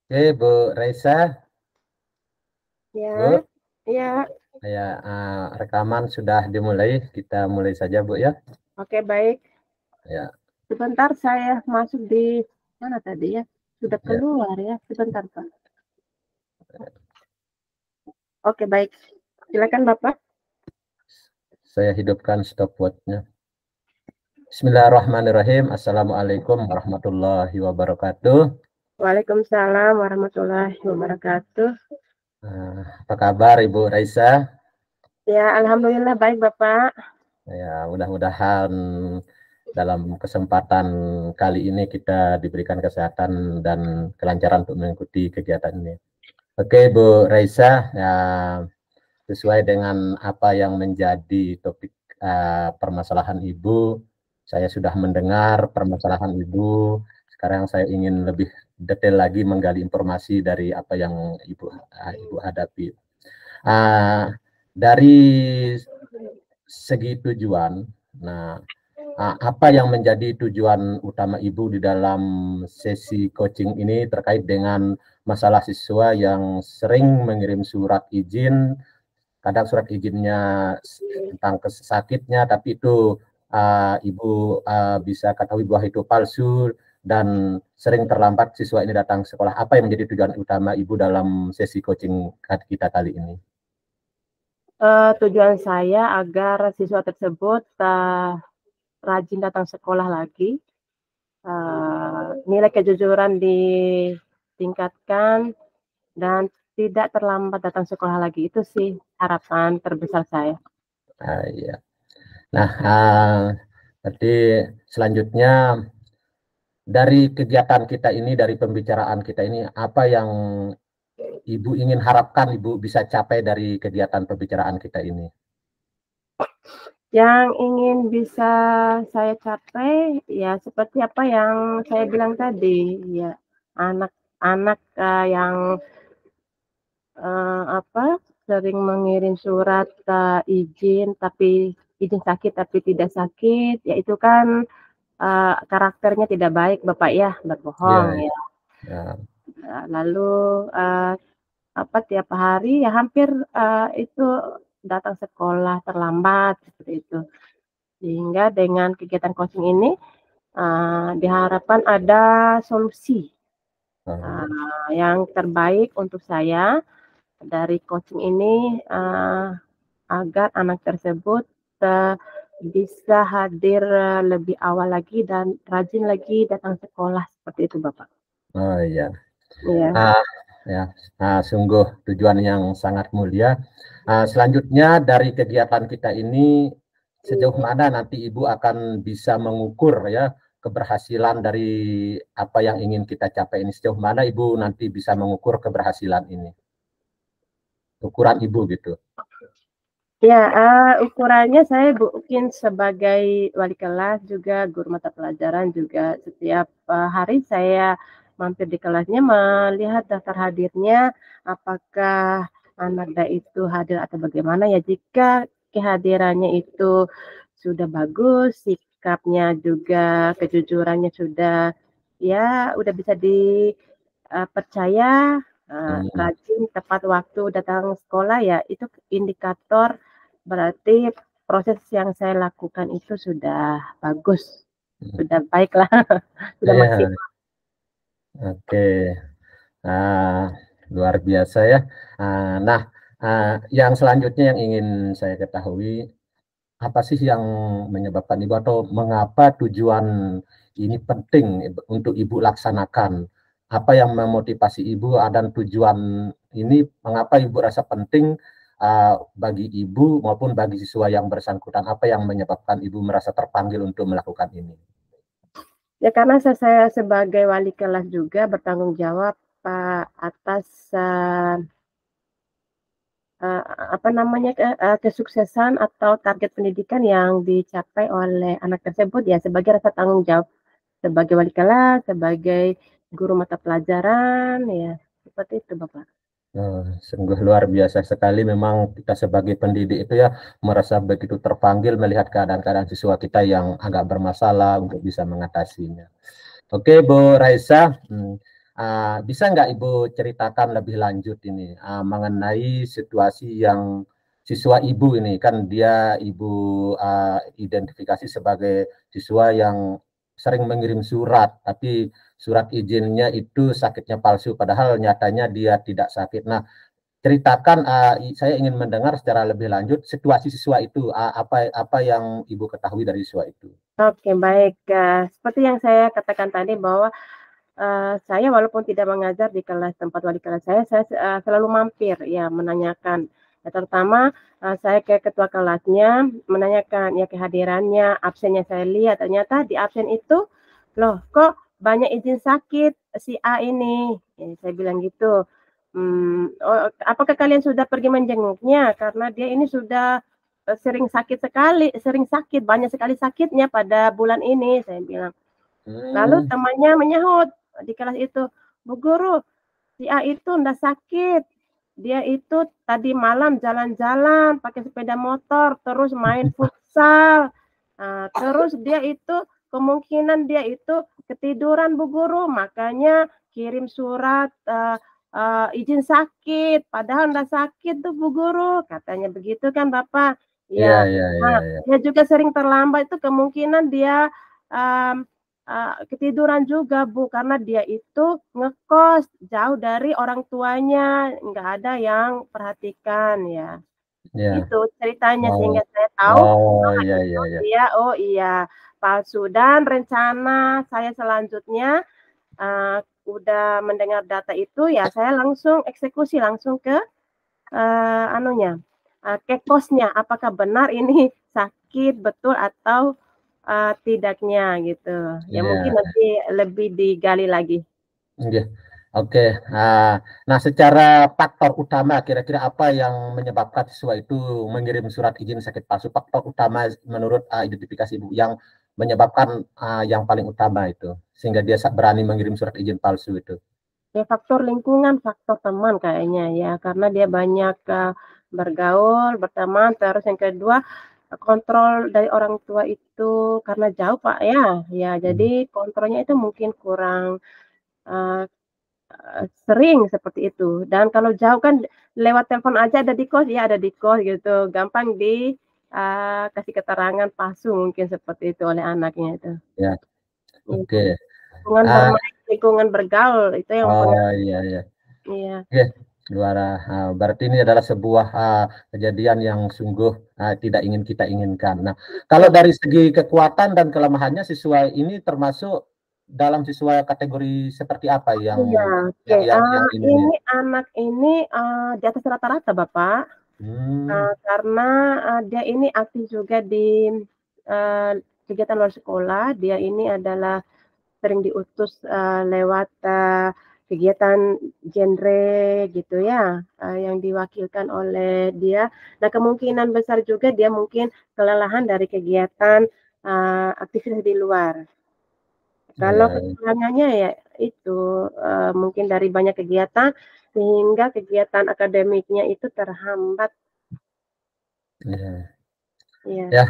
Oke, Bu Raisa, Ya, Bu, ya, rekaman sudah dimulai. Kita mulai saja, Bu ya. oke baik. Ya, Sebentar saya masuk di mana tadi ya? Sudah ya. keluar ya. Sebentar Pak. Oke baik. Silakan Bapak. Saya hidupkan stopwatchnya. Bismillahirrahmanirrahim. Assalamualaikum warahmatullahi wabarakatuh. Waalaikumsalam warahmatullahi wabarakatuh. Apa kabar, Ibu Raisa? Ya, alhamdulillah baik Bapak. Ya, mudah-mudahan dalam kesempatan kali ini kita diberikan kesehatan dan kelancaran untuk mengikuti kegiatan ini. Oke, Bu Raisa, ya, sesuai dengan apa yang menjadi topik permasalahan Ibu, saya sudah mendengar permasalahan Ibu. Sekarang saya ingin lebih detail lagi menggali informasi dari apa yang Ibu hadapi. Dari segi tujuan, nah, apa yang menjadi tujuan utama Ibu di dalam sesi coaching ini terkait dengan masalah siswa yang sering mengirim surat izin, kadang surat izinnya tentang sakitnya, tapi itu Ibu bisa ketahui bahwa itu palsu dan sering terlambat siswa ini datang sekolah. Apa yang menjadi tujuan utama Ibu dalam sesi coaching kita kali ini? Tujuan saya agar siswa tersebut rajin datang sekolah lagi. Nilai kejujuran ditingkatkan dan tidak terlambat datang sekolah lagi. Itu sih harapan terbesar saya. Ya. Nah, berarti selanjutnya dari kegiatan kita ini, dari pembicaraan kita ini, apa yang Ibu ingin harapkan Ibu bisa capai dari kegiatan pembicaraan kita ini? Yang ingin bisa saya capai ya seperti apa yang saya bilang tadi, ya anak-anak yang sering mengirim surat izin sakit tapi tidak sakit, ya itu kan karakternya tidak baik Bapak ya, Ya, berbohong ya. ya, Lalu tiap hari ya hampir itu datang sekolah terlambat seperti itu. Sehingga dengan kegiatan coaching ini diharapkan ada solusi yang terbaik untuk saya dari coaching ini agar anak tersebut bisa hadir lebih awal lagi dan rajin lagi datang sekolah seperti itu Bapak. oh iya. Iya. Ya, sungguh tujuan yang sangat mulia. Selanjutnya dari kegiatan kita ini, sejauh mana nanti Ibu akan bisa mengukur ya keberhasilan dari apa yang ingin kita capai ini? Sejauh mana Ibu nanti bisa mengukur keberhasilan ini? Ukuran Ibu gitu. Ya, ukurannya saya mungkin sebagai wali kelas juga guru mata pelajaran juga setiap hari saya mampir di kelasnya melihat daftar hadirnya apakah anak itu hadir atau bagaimana ya. Jika kehadirannya itu sudah bagus, sikapnya juga kejujurannya sudah ya udah bisa dipercaya, rajin tepat waktu datang sekolah ya itu indikator berarti proses yang saya lakukan itu sudah bagus, sudah baiklah, sudah Ya, maksimal. oke. Luar biasa ya. Nah, yang selanjutnya yang ingin saya ketahui, apa sih yang menyebabkan Ibu atau mengapa tujuan ini penting untuk Ibu laksanakan? Apa yang memotivasi Ibu dan tujuan ini mengapa Ibu rasa penting bagi Ibu maupun bagi siswa yang bersangkutan? Apa yang menyebabkan Ibu merasa terpanggil untuk melakukan ini? Ya karena saya sebagai wali kelas juga bertanggung jawab atas kesuksesan atau target pendidikan yang dicapai oleh anak tersebut ya sebagai rasa tanggung jawab sebagai wali kelas, sebagai guru mata pelajaran ya seperti itu Bapak. Sungguh luar biasa sekali memang kita sebagai pendidik itu ya merasa begitu terpanggil melihat keadaan-keadaan siswa kita yang agak bermasalah untuk bisa mengatasinya. Oke, Bu Raisa, Bisa nggak Ibu ceritakan lebih lanjut ini mengenai situasi yang siswa Ibu ini, kan dia Ibu identifikasi sebagai siswa yang sering mengirim surat, tapi surat izinnya itu sakitnya palsu, padahal nyatanya dia tidak sakit. Nah, ceritakan, saya ingin mendengar secara lebih lanjut situasi siswa itu, apa yang Ibu ketahui dari siswa itu. Oke, baik. Seperti yang saya katakan tadi bahwa saya walaupun tidak mengajar di kelas tempat wali kelas saya selalu mampir ya menanyakan. Ya, terutama saya ke ketua kelasnya menanyakan ya kehadirannya, absennya saya lihat ternyata di absen itu loh kok banyak izin sakit si A ini. Ya, saya bilang gitu. Oh, apakah kalian sudah pergi menjenguknya? Karena dia ini sudah sering sakit sekali, sering sakit, banyak sekali sakitnya pada bulan ini, saya bilang. Lalu temannya menyahut di kelas itu, Bu Guru, si A itu ndak sakit. Dia itu tadi malam jalan-jalan pakai sepeda motor, terus main futsal. Terus dia itu kemungkinan dia itu ketiduran Bu Guru, makanya kirim surat izin sakit. Padahal ndak sakit tuh Bu Guru, katanya begitu kan Bapak. Iya, Ya, iya, iya, nah, iya. dia juga sering terlambat itu kemungkinan dia ketiduran juga Bu, karena dia itu ngekos jauh dari orang tuanya, nggak ada yang perhatikan ya. Iya. Itu ceritanya Oh, sehingga saya tahu oh, bahwa iya, itu iya, iya. dia, oh iya palsu. Dan rencana saya selanjutnya udah mendengar data itu ya saya langsung eksekusi langsung ke anunya ke kosnya, apakah benar ini sakit betul atau tidaknya gitu. Ya mungkin Iya. nanti lebih digali lagi. Iya. Oke. Nah, secara faktor utama kira-kira apa yang menyebabkan siswa itu mengirim surat izin sakit palsu? Faktor utama menurut identifikasi Ibu yang menyebabkan yang paling utama itu sehingga dia berani mengirim surat izin palsu itu. Ya faktor lingkungan, faktor teman kayaknya ya, karena dia banyak bergaul, berteman, terus yang kedua kontrol dari orang tua itu karena jauh Pak ya, ya jadi kontrolnya itu mungkin kurang uh, sering seperti itu. Dan kalau jauh kan lewat telepon aja ada di kos, ya ada di kos gitu, gampang di kasih keterangan palsu mungkin seperti itu oleh anaknya itu. Ya, Itu. oke. Lingkungan Ah, bermain, lingkungan bergaul itu yang oh, pengaruh. iya, iya. Iya. Oke, luar. Berarti ini adalah sebuah kejadian yang sungguh tidak ingin kita inginkan. Nah, kalau dari segi kekuatan dan kelemahannya siswa ini termasuk dalam siswa kategori seperti apa yang Iya, oke. yang ini nih? Ini anak ini di atas rata-rata, Bapak, Hmm, karena dia ini aktif juga di uh, kegiatan luar sekolah. Dia ini adalah sering diutus lewat kegiatan genre gitu ya, yang diwakilkan oleh dia. Nah, kemungkinan besar juga dia mungkin kelelahan dari kegiatan aktivitas di luar. Kalau ya, kekurangannya ya itu mungkin dari banyak kegiatan sehingga kegiatan akademiknya itu terhambat. ya, Ya, ya.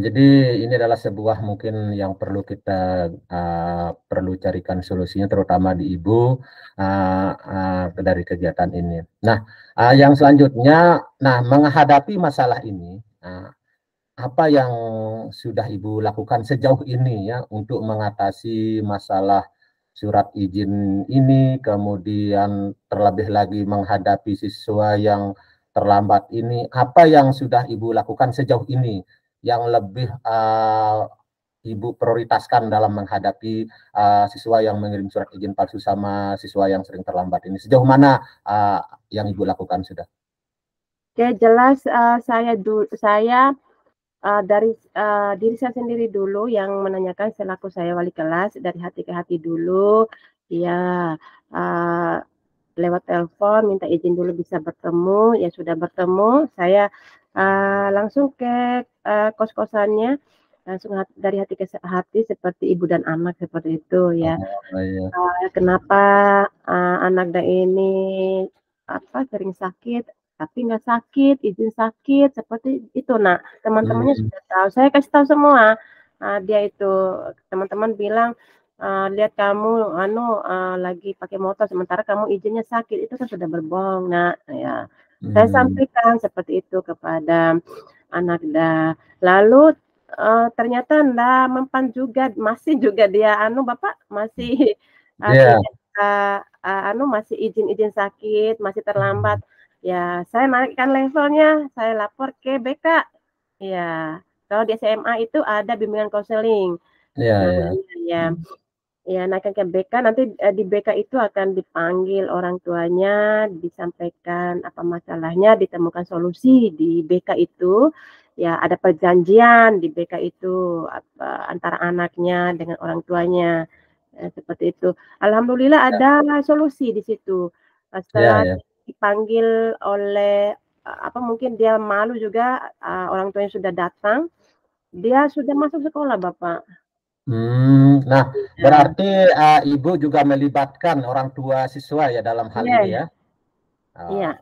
Jadi ini adalah sebuah mungkin yang perlu kita perlu carikan solusinya, terutama di ibu dari kegiatan ini. Nah, yang selanjutnya, nah menghadapi masalah ini, apa yang sudah ibu lakukan sejauh ini ya untuk mengatasi masalah surat izin ini, kemudian terlebih lagi menghadapi siswa yang terlambat ini, apa yang sudah Ibu lakukan sejauh ini yang lebih Ibu prioritaskan dalam menghadapi siswa yang mengirim surat izin palsu sama siswa yang sering terlambat ini? Sejauh mana yang Ibu lakukan sudah? oke jelas saya dari diri saya sendiri dulu yang menanyakan selaku saya wali kelas dari hati ke hati dulu, ya uh, lewat telepon minta izin dulu bisa bertemu, ya sudah bertemu, saya langsung ke kos-kosannya, langsung dari hati ke hati seperti ibu dan anak seperti itu ya. Oh, iya. Kenapa anak ini sering sakit, tapi nggak sakit, izin sakit seperti itu. Nah, teman-temannya Hmm, sudah tahu. Saya kasih tahu semua. Dia itu teman-teman bilang lihat kamu lagi pakai motor sementara kamu izinnya sakit, itu kan sudah berbohong, Nak. Ya, saya sampaikan seperti itu kepada anak dah. Lalu ternyata ndak mempan juga, masih juga dia Bapak masih Yeah. tidak masih izin sakit, masih terlambat. Ya, saya naikkan levelnya, saya lapor ke BK. Ya, kalau di SMA itu ada bimbingan konseling namanya ya. Ya, naikkan ke BK, nanti di BK itu akan dipanggil orang tuanya, disampaikan apa masalahnya, ditemukan solusi di BK itu. Ya, ada perjanjian di BK itu antara anaknya dengan orang tuanya. Seperti itu. Alhamdulillah ada solusi di situ. Setelah dipanggil oleh mungkin dia malu juga, orang tuanya sudah datang, dia sudah masuk sekolah, Bapak. Nah, berarti Ibu juga melibatkan orang tua siswa ya dalam hal ini ya? Iya.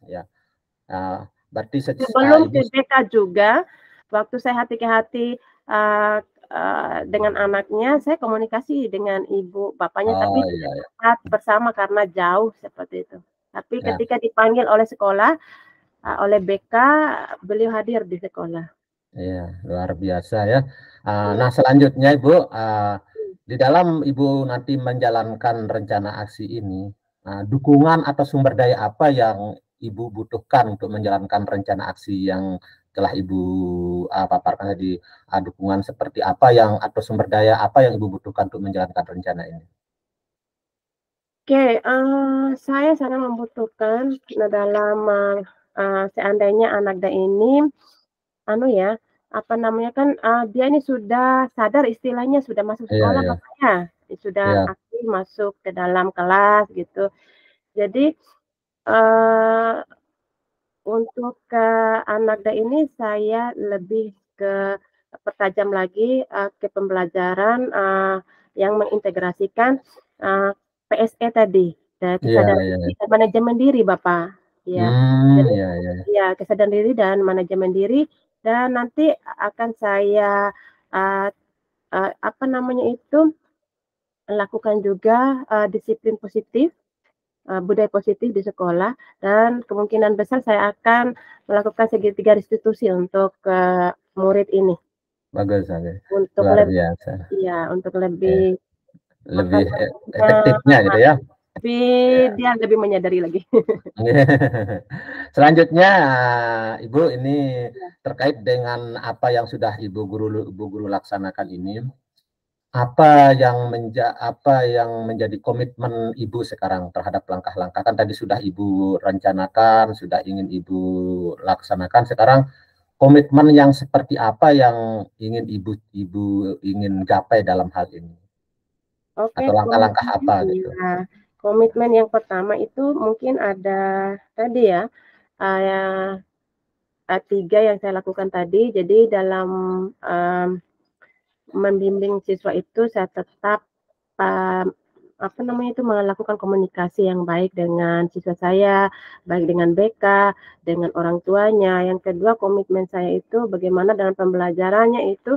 Ya. Berarti sebelum ke BK juga, waktu saya hati ke hati dengan anaknya, saya komunikasi dengan ibu bapaknya, tapi tidak bersama karena jauh seperti itu. Tapi ketika dipanggil oleh sekolah, oleh BK, beliau hadir di sekolah. Iya, luar biasa ya. Nah, selanjutnya Ibu, di dalam Ibu nanti menjalankan rencana aksi ini, dukungan atau sumber daya apa yang Ibu butuhkan untuk menjalankan rencana aksi yang telah Ibu paparkan tadi? Dukungan seperti apa atau sumber daya apa yang Ibu butuhkan untuk menjalankan rencana ini? Oke, saya sangat membutuhkan dalam seandainya anak ini kan dia ini sudah sadar, istilahnya sudah masuk sekolah Bapaknya, sudah aktif masuk ke dalam kelas gitu. Jadi untuk anak ini saya lebih ke pertajam lagi ke pembelajaran yang mengintegrasikan PSE tadi, kesadaran diri dan manajemen diri, Bapak. Ya, jadi ya kesadaran diri dan manajemen diri. Dan nanti akan saya lakukan juga disiplin positif, budaya positif di sekolah, dan kemungkinan besar saya akan melakukan segitiga restitusi untuk murid ini. Bagus, untuk luar lebih, biasa. Iya, untuk lebih efektifnya gitu ya. Dia lebih menyadari lagi. Selanjutnya, Ibu, ini terkait dengan apa yang sudah Ibu guru laksanakan ini, apa yang menjadi komitmen Ibu sekarang terhadap langkah-langkah, kan tadi sudah Ibu rencanakan, sudah ingin Ibu laksanakan, sekarang komitmen yang seperti apa yang ingin Ibu ingin gapai dalam hal ini? Oke, atau langkah-langkah apa gitu? Komitmen yang pertama itu mungkin ada tadi ya, 3 yang saya lakukan tadi. Jadi dalam membimbing siswa itu saya tetap melakukan komunikasi yang baik dengan siswa saya, baik dengan BK, dengan orang tuanya. Yang kedua, komitmen saya itu bagaimana dalam pembelajarannya itu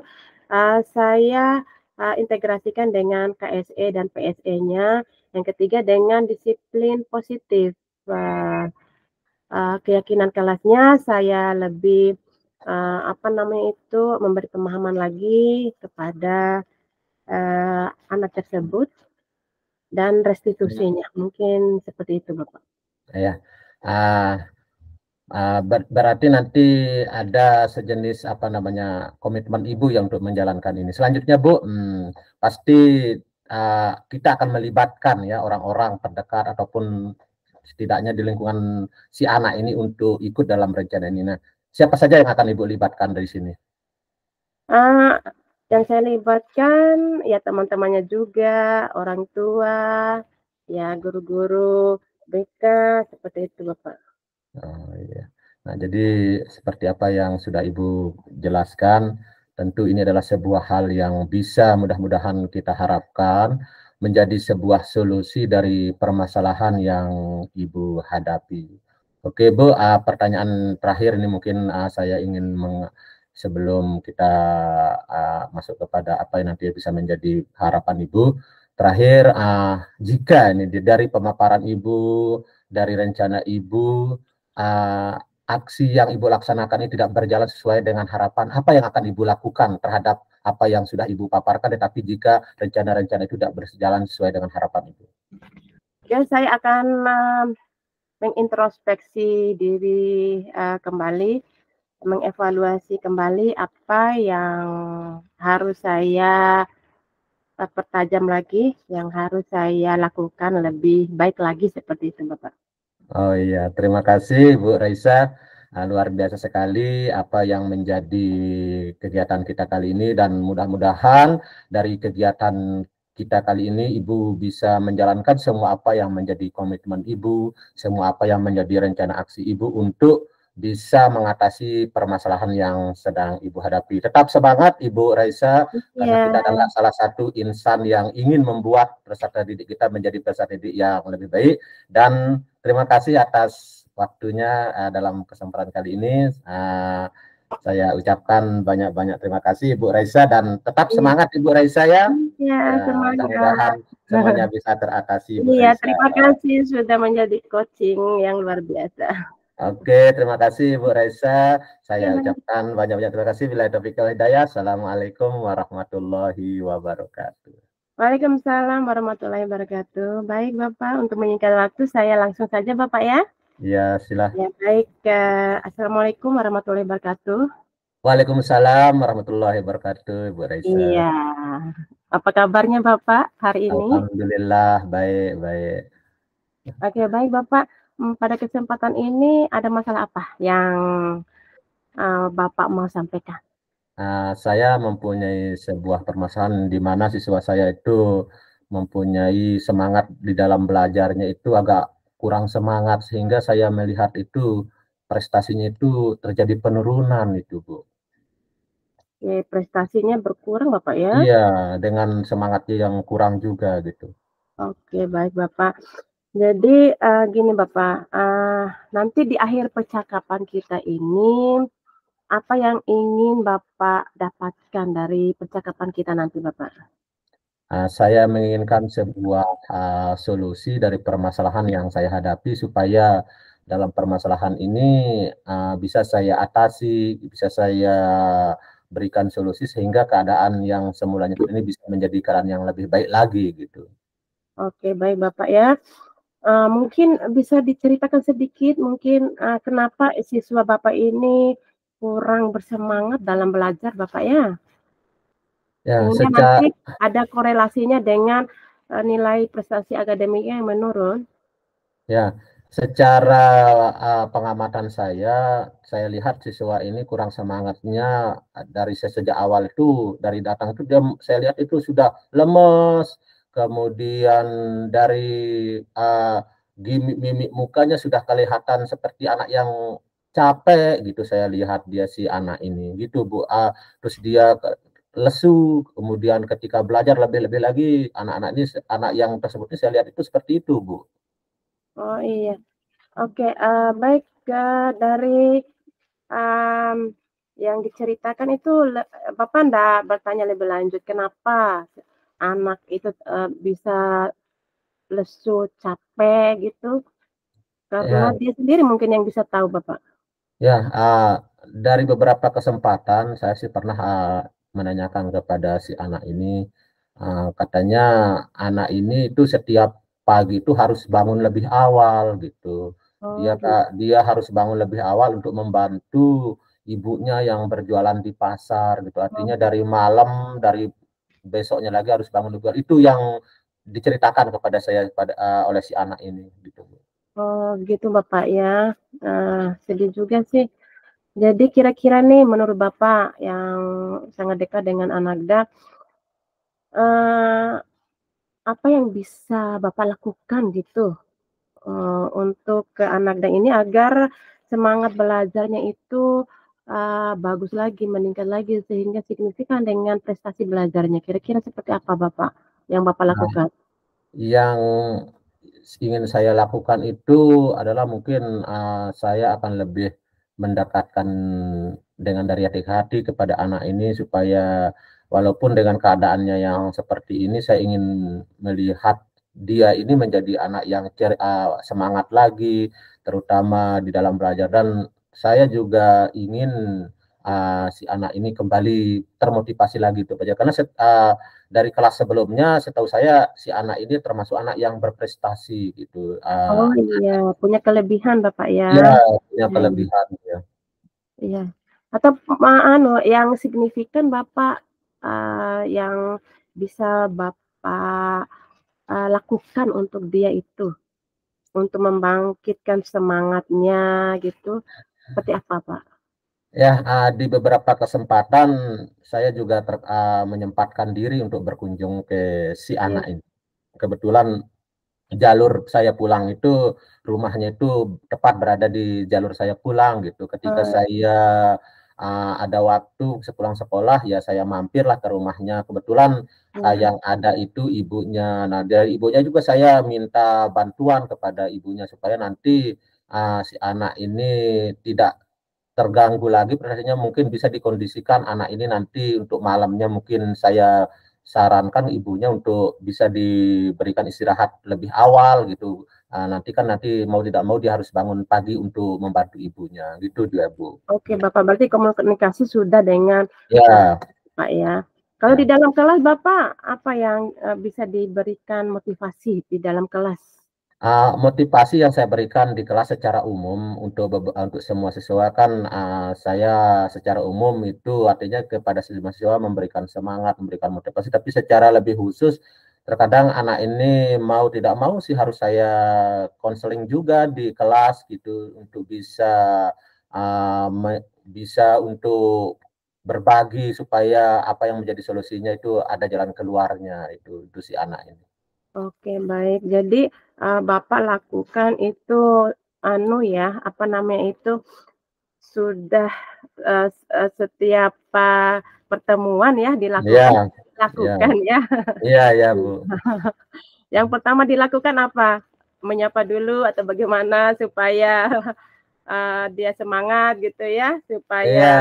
saya integrasikan dengan KSE dan PSE-nya. Yang ketiga, dengan disiplin positif. Keyakinan kelasnya saya lebih memberi pemahaman lagi kepada anak tersebut dan restitusinya. Mungkin seperti itu, Bapak. Ya. Berarti nanti ada sejenis komitmen Ibu yang untuk menjalankan ini. Selanjutnya Bu, pasti kita akan melibatkan ya orang-orang terdekat ataupun setidaknya di lingkungan si anak ini untuk ikut dalam rencana ini. Nah, siapa saja yang akan Ibu libatkan dari sini? Yang saya libatkan ya teman-temannya juga, orang tua, ya guru-guru BK, seperti itu Bapak. Oh iya. Nah, jadi seperti apa yang sudah Ibu jelaskan, tentu ini adalah sebuah hal yang bisa mudah-mudahan kita harapkan menjadi sebuah solusi dari permasalahan yang Ibu hadapi. Oke Bu, pertanyaan terakhir ini mungkin saya ingin sebelum kita masuk kepada apa yang nanti bisa menjadi harapan Ibu. Terakhir, jika ini dari pemaparan Ibu, dari rencana Ibu, aksi yang Ibu laksanakan ini tidak berjalan sesuai dengan harapan, apa yang akan Ibu lakukan terhadap apa yang sudah Ibu paparkan, tetapi jika rencana-rencana itu tidak berjalan sesuai dengan harapan Ibu? Ya, saya akan mengintrospeksi diri kembali, mengevaluasi kembali apa yang harus saya pertajam lagi, yang harus saya lakukan lebih baik lagi seperti itu, Bapak. Oh iya, terima kasih Bu Raisa. Luar biasa sekali apa yang menjadi kegiatan kita kali ini, dan mudah-mudahan dari kegiatan kita kali ini Ibu bisa menjalankan semua apa yang menjadi komitmen Ibu, semua apa yang menjadi rencana aksi Ibu untuk bisa mengatasi permasalahan yang sedang Ibu hadapi. Tetap semangat Ibu Raisa, karena kita adalah salah satu insan yang ingin membuat peserta didik kita menjadi peserta didik yang lebih baik. Dan terima kasih atas waktunya dalam kesempatan kali ini. Saya ucapkan banyak-banyak terima kasih Ibu Raisa, dan tetap semangat Ibu Raisa ya. Ya, semangat. Mudah-mudahan semuanya bisa teratasi Ibu Iya, Raisa. terima kasih sudah menjadi coaching yang luar biasa. Oke, terima kasih Bu Raisa. Saya ucapkan banyak-banyak terima kasih. Bila taufiq wal hidayah. Assalamualaikum warahmatullahi wabarakatuh. Waalaikumsalam warahmatullahi wabarakatuh. Baik Bapak, untuk menyingkat waktu saya langsung saja Bapak ya. Ya, silahkan. Ya, baik. Assalamualaikum warahmatullahi wabarakatuh. Waalaikumsalam warahmatullahi wabarakatuh, Bu Raisa. Iya. Apa kabarnya Bapak hari ini? Alhamdulillah, baik. Oke, baik Bapak. Pada kesempatan ini ada masalah apa yang Bapak mau sampaikan? Saya mempunyai sebuah permasalahan di mana siswa saya itu mempunyai semangat di dalam belajarnya itu agak kurang semangat, sehingga saya melihat itu prestasinya itu terjadi penurunan itu, Bu. Ya, prestasinya berkurang Bapak ya? Iya, dengan semangatnya yang kurang juga gitu. Oke, baik Bapak. Jadi gini Bapak, nanti di akhir percakapan kita ini, apa yang ingin Bapak dapatkan dari percakapan kita nanti Bapak? Saya menginginkan sebuah solusi dari permasalahan yang saya hadapi, supaya dalam permasalahan ini bisa saya atasi, bisa saya berikan solusi sehingga keadaan yang semulanya ini bisa menjadi keadaan yang lebih baik lagi gitu. Oke, baik Bapak ya. Mungkin bisa diceritakan sedikit mungkin kenapa siswa Bapak ini kurang bersemangat dalam belajar Bapak ya? Ya, Sehingga nanti ada korelasinya dengan nilai prestasi akademiknya yang menurun. Ya, secara pengamatan saya lihat siswa ini kurang semangatnya dari sejak awal itu, dari datang itu saya lihat itu sudah lemes, kemudian dari mimik mukanya sudah kelihatan seperti anak yang capek gitu, saya lihat dia si anak ini gitu Bu. Terus dia lesu, kemudian ketika belajar lebih-lebih lagi anak-anak ini, anak yang tersebut ini saya lihat itu seperti itu Bu. Oh iya, oke, baik dari yang diceritakan itu Bapak enggak bertanya lebih lanjut kenapa anak itu bisa lesu, capek gitu? Karena Ya, dia sendiri mungkin yang bisa tahu Bapak. ya, dari beberapa kesempatan saya sih pernah menanyakan kepada si anak ini, katanya anak ini itu setiap pagi itu harus bangun lebih awal gitu. Oh, gitu. Dia harus bangun lebih awal untuk membantu ibunya yang berjualan di pasar gitu. Artinya dari malam, dari besoknya lagi harus bangun lebih awal. Itu yang diceritakan kepada saya oleh si anak ini gitu. Oh, gitu Bapak ya. Sedih juga sih. Jadi kira-kira nih menurut Bapak yang sangat dekat dengan Anagda, eh, apa yang bisa Bapak lakukan gitu untuk ke Anagda ini agar semangat belajarnya itu bagus lagi, meningkat lagi sehingga signifikan dengan prestasi belajarnya. Kira-kira seperti apa Bapak yang Bapak Nah, lakukan? yang ingin saya lakukan itu adalah mungkin saya akan lebih mendekatkan dengan dari hati ke hati kepada anak ini supaya walaupun dengan keadaannya yang seperti ini, saya ingin melihat dia ini menjadi anak yang semangat lagi, terutama di dalam belajar. Dan saya juga ingin si anak ini kembali termotivasi lagi tuh, karena dari kelas sebelumnya, setahu saya si anak ini termasuk anak yang berprestasi gitu. Oh iya, punya kelebihan Bapak ya. Ya, punya Ya, kelebihan ya. iya. Atau anu yang signifikan Bapak yang bisa Bapak lakukan untuk dia itu, untuk membangkitkan semangatnya gitu, seperti apa Pak? Ya, di beberapa kesempatan saya juga menyempatkan diri untuk berkunjung ke si Iya, anak ini. Kebetulan jalur saya pulang itu, rumahnya itu tepat berada di jalur saya pulang gitu. Ketika eee, saya ada waktu sepulang sekolah, ya saya mampirlah ke rumahnya. Kebetulan iya. yang ada itu ibunya. Nah, dari ibunya juga saya minta bantuan kepada ibunya supaya nanti si anak ini tidak terganggu lagi prestasinya, mungkin bisa dikondisikan anak ini nanti untuk malamnya, mungkin saya sarankan ibunya untuk bisa diberikan istirahat lebih awal gitu. Nanti mau tidak mau dia harus bangun pagi untuk membantu ibunya gitu dia, Bu. Oke Bapak, berarti komunikasi sudah dengan, Ya, Pak ya. Kalau di ya. dalam kelas Bapak, apa yang, bisa diberikan motivasi di dalam kelas? Motivasi yang saya berikan di kelas secara umum untuk semua siswa kan, saya secara umum itu artinya kepada semua siswa memberikan semangat, memberikan motivasi, tapi secara lebih khusus terkadang anak ini mau tidak mau sih harus saya konseling juga di kelas gitu untuk bisa untuk berbagi supaya apa yang menjadi solusinya itu ada jalan keluarnya itu si anak ini. Oke baik, jadi, Bapak lakukan itu anu ya, apa namanya itu, sudah, setiap, pertemuan ya Iya, iya, dilakukan ya. iya, iya, Bu. Yang pertama dilakukan apa? Menyapa dulu atau bagaimana supaya, dia semangat gitu ya, Iya, supaya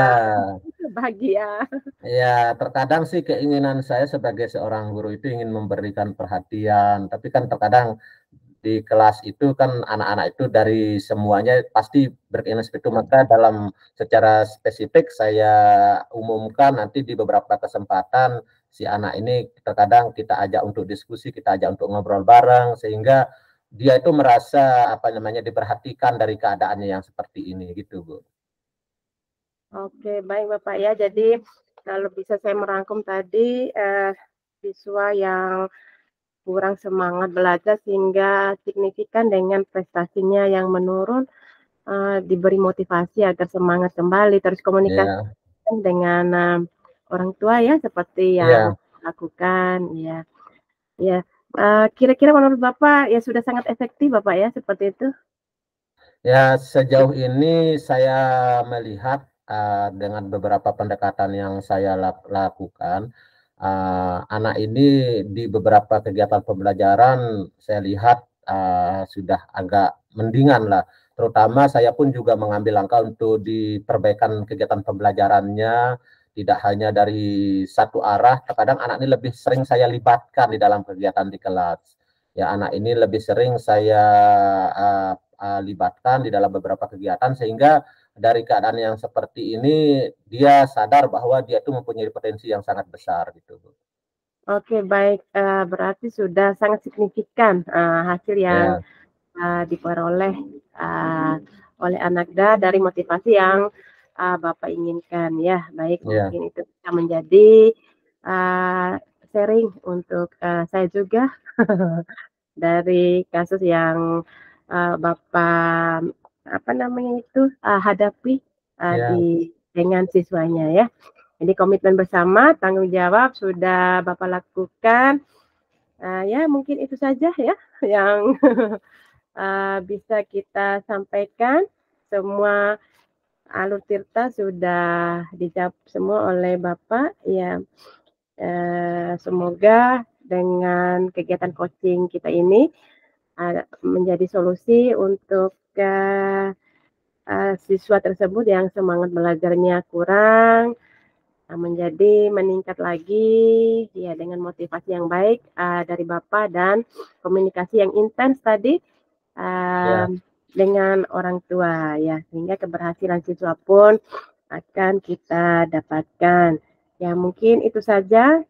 bahagia. iya, terkadang sih keinginan saya sebagai seorang guru itu ingin memberikan perhatian, tapi kan terkadang di kelas itu kan anak-anak itu dari semuanya pasti berkeinginan seperti itu, maka dalam secara spesifik saya umumkan nanti di beberapa kesempatan si anak ini terkadang kita ajak untuk diskusi, kita ajak untuk ngobrol bareng sehingga dia itu merasa apa namanya diperhatikan dari keadaannya yang seperti ini gitu, Bu. Oke, baik Bapak ya. Jadi kalau bisa saya merangkum tadi, siswa yang kurang semangat belajar sehingga signifikan dengan prestasinya yang menurun, diberi motivasi agar semangat kembali, terus komunikasi Iya, dengan, orang tua ya seperti yang iya. lakukan, ya. Ya, kira-kira menurut Bapak ya sudah sangat efektif Bapak ya seperti itu? Ya, sejauh ini saya melihat dengan beberapa pendekatan yang saya lakukan, anak ini di beberapa kegiatan pembelajaran saya lihat sudah agak mendingan lah. Terutama saya pun juga mengambil langkah untuk diperbaikan kegiatan pembelajarannya, tidak hanya dari satu arah. Terkadang anak ini lebih sering saya libatkan di dalam kegiatan di kelas. Ya, anak ini lebih sering saya libatkan di dalam beberapa kegiatan sehingga dari keadaan yang seperti ini dia sadar bahwa dia itu mempunyai potensi yang sangat besar gitu, Bu. Oke baik, berarti sudah sangat signifikan, hasil yang, Ya, diperoleh, oleh Anakda dari motivasi yang, Bapak inginkan ya. Baik ya, mungkin itu bisa menjadi, eee, sharing untuk, saya juga dari kasus yang, Bapak, apa namanya itu, hadapi, ya, dengan siswanya ya. Jadi komitmen bersama, tanggung jawab sudah Bapak lakukan, ya mungkin itu saja ya yang, bisa kita sampaikan. Semua alur tirta sudah dijawab semua oleh Bapak, ya, semoga dengan kegiatan coaching kita ini, menjadi solusi untuk, siswa tersebut yang semangat belajarnya kurang menjadi meningkat lagi ya dengan motivasi yang baik dari Bapak dan komunikasi yang intens tadi Ya, dengan orang tua ya, sehingga keberhasilan siswa pun akan kita dapatkan. Ya mungkin itu saja.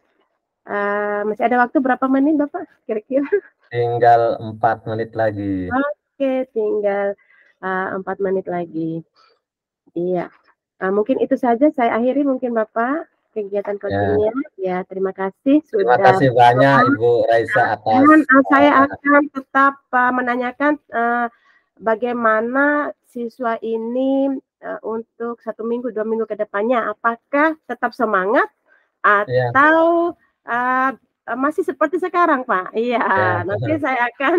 Masih ada waktu berapa menit Bapak kira-kira? tinggal 4 menit lagi. Oke, tinggal 4 menit lagi. Iya. Mungkin itu saja saya akhiri mungkin Bapak kegiatan Ya, coachingnya. Ya, terima kasih terima sudah kasih banyak menonton. Ibu Raisa atas Dan saya akan tetap menanyakan bagaimana siswa ini untuk 1 minggu, 2 minggu ke depannya, apakah tetap semangat ya, atau uh, masih seperti sekarang, Pak? Iya, ya. nanti saya akan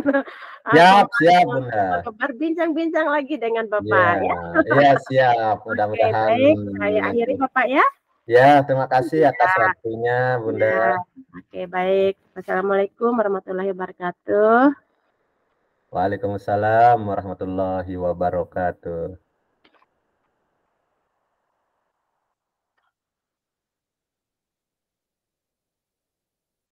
Siap, kembali siap Bunda. untuk berbincang-bincang lagi dengan Ya, Bapak ya. ya siap. Oke, Mudah-mudahan baik. Saya nanti. akhiri Bapak ya. Ya, terima kasih atas Ya, waktunya Bunda. ya. Oke, baik. Wassalamualaikum warahmatullahi wabarakatuh. Waalaikumsalam warahmatullahi wabarakatuh.